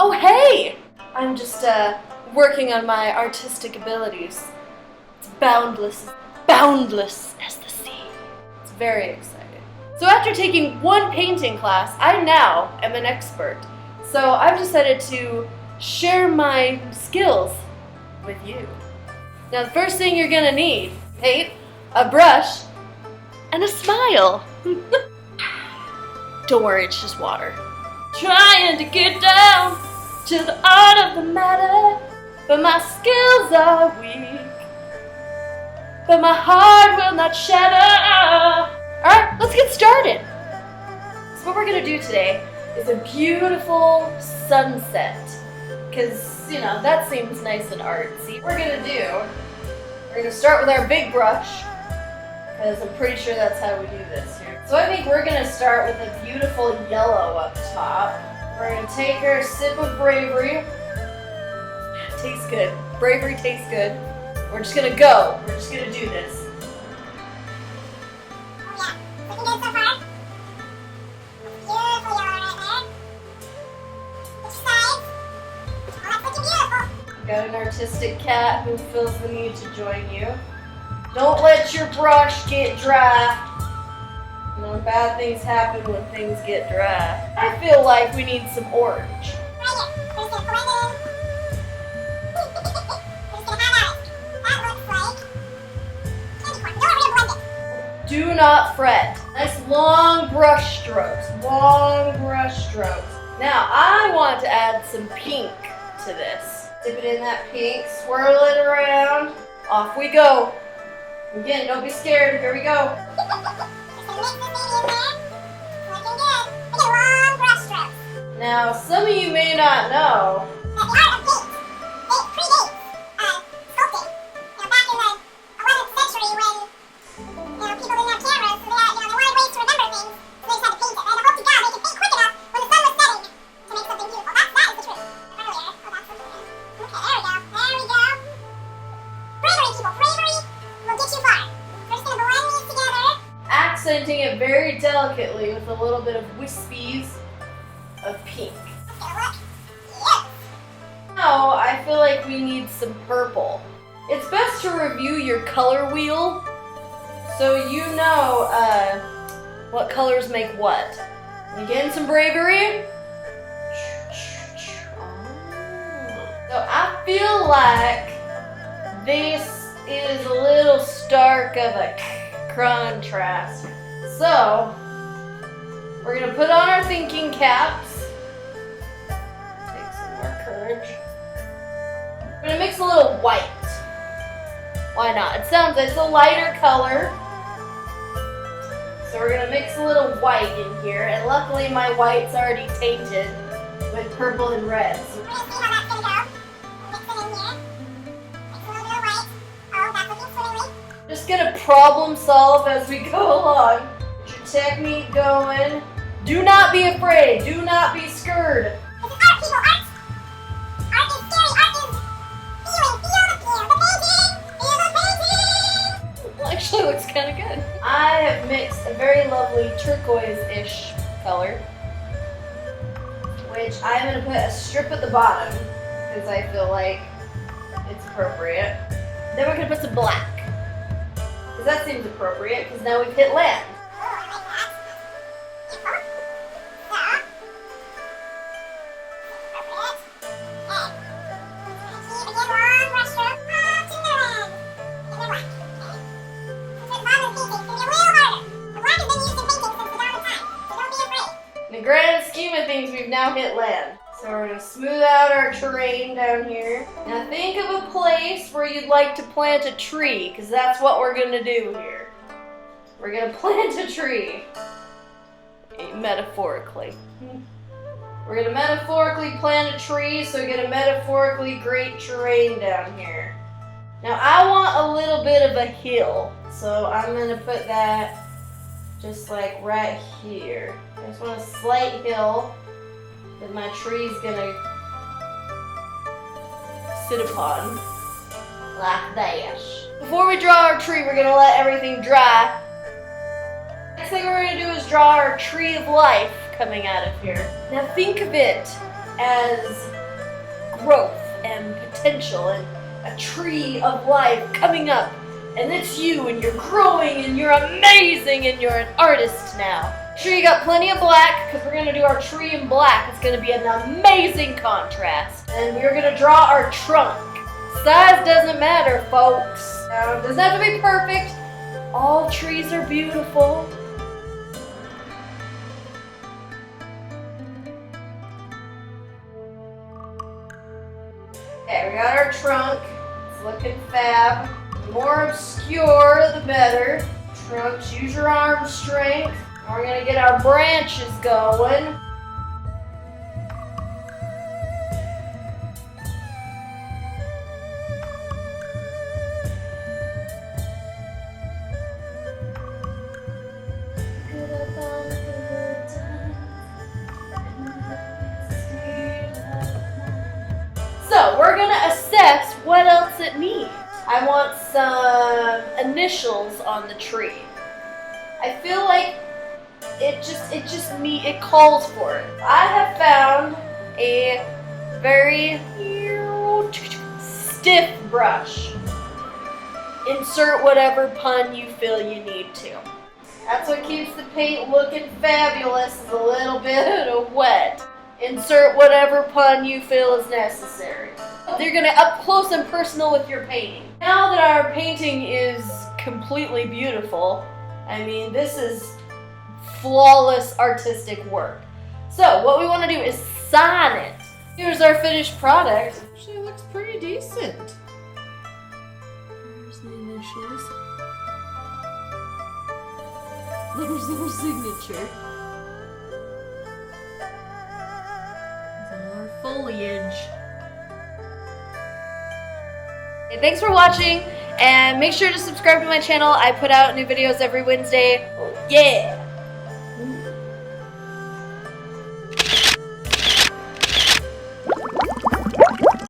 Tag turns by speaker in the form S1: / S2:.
S1: Oh, hey! I'm just, working on my artistic abilities. It's boundless as the sea. It's very exciting. So after taking one painting class, I now am an expert. So I've decided to share my skills with you. Now the first thing you're gonna need, paint, a brush, and a smile. Don't worry, it's just water. Trying to get down to the art of the matter, but my skills are weak. But my heart will not shatter. Alright, let's get started. So what we're gonna do today is a beautiful sunset. Because, you know, that seems nice and artsy. What we're gonna start with our big brush, because I'm pretty sure that's how we do this here. So I think we're gonna start with a beautiful yellow up top. We're gonna take our sip of Bravery. Tastes good. Bravery tastes good. We're just gonna go. We're just gonna do this. Got an artistic cat who feels the need to join you. Don't let your brush get dry. You know, bad things happen when things get dry. I feel like we need some orange. Do not fret. Nice long brush strokes. Long brush strokes. Now, I want to add some pink to this. Dip it in that pink, swirl it around. Off we go. Again, don't be scared. Here we go. Now, some of you may not know. Accenting it very delicately with a little bit of wispies of pink. Now I feel like we need some purple. It's best to review your color wheel so you know what colors make what. Again, some Bravery. So I feel like this is a little stark of a contrast. So, we're going to put on our thinking caps. Take some more courage. We're going to mix a little white. Why not? It's a lighter color. So we're going to mix a little white in here. And luckily my white's already tainted with purple and red. So we're going to see how that's going to go. Mix it in here. Mix a little bit of white. Oh, that's looking swimmingly. Just gonna problem solve as we go along. Get your technique going. Do not be afraid. Do not be scared. This is art, people. Art. Art is scary. Art is feeling. Feel the painting. Feel the painting. Well, actually looks kind of good. I have mixed a very lovely turquoise-ish color, which I'm gonna put a strip at the bottom because I feel like it's appropriate. Then we're gonna put some black. That seems appropriate because now we've hit land. In the grand scheme of things, we've now hit land. So we're going to smooth out our terrain down here. Now think of a place where you'd like to plant a tree, because that's what we're going to do here. We're going to plant a tree. Metaphorically. We're going to metaphorically plant a tree so we get a metaphorically great terrain down here. Now I want a little bit of a hill, so I'm going to put that just like right here. I just want a slight hill that my tree's gonna sit upon, like this. Before we draw our tree, we're gonna let everything dry. Next thing we're gonna do is draw our tree of life coming out of here. Now think of it as growth and potential and a tree of life coming up. And it's you, and you're growing, and you're amazing, and you're an artist now. Make sure you got plenty of black, because we're going to do our tree in black. It's going to be an amazing contrast. And we're going to draw our trunk. Size doesn't matter, folks. Now, it doesn't have to be perfect. All trees are beautiful. Okay, we got our trunk. It's looking fab. The more obscure, the better. Trunks, use your arm strength. Now we're gonna get our branches going. So we're gonna assess what else it needs. I want some initials on the tree. I feel like it calls for it. I have found a very stiff brush. Insert whatever pun you feel you need to. That's what keeps the paint looking fabulous, is a little bit of wet. Insert whatever pun you feel is necessary. You're gonna up close and personal with your painting. Now that our painting is completely beautiful, I mean, this is flawless artistic work. So what we want to do is sign it. Here's our finished product.
S2: Actually looks pretty decent.
S1: There's the initials. There's our signature. There's our foliage. Okay, thanks for watching, and make sure to subscribe to my channel. I put out new videos every Wednesday. Oh, yeah!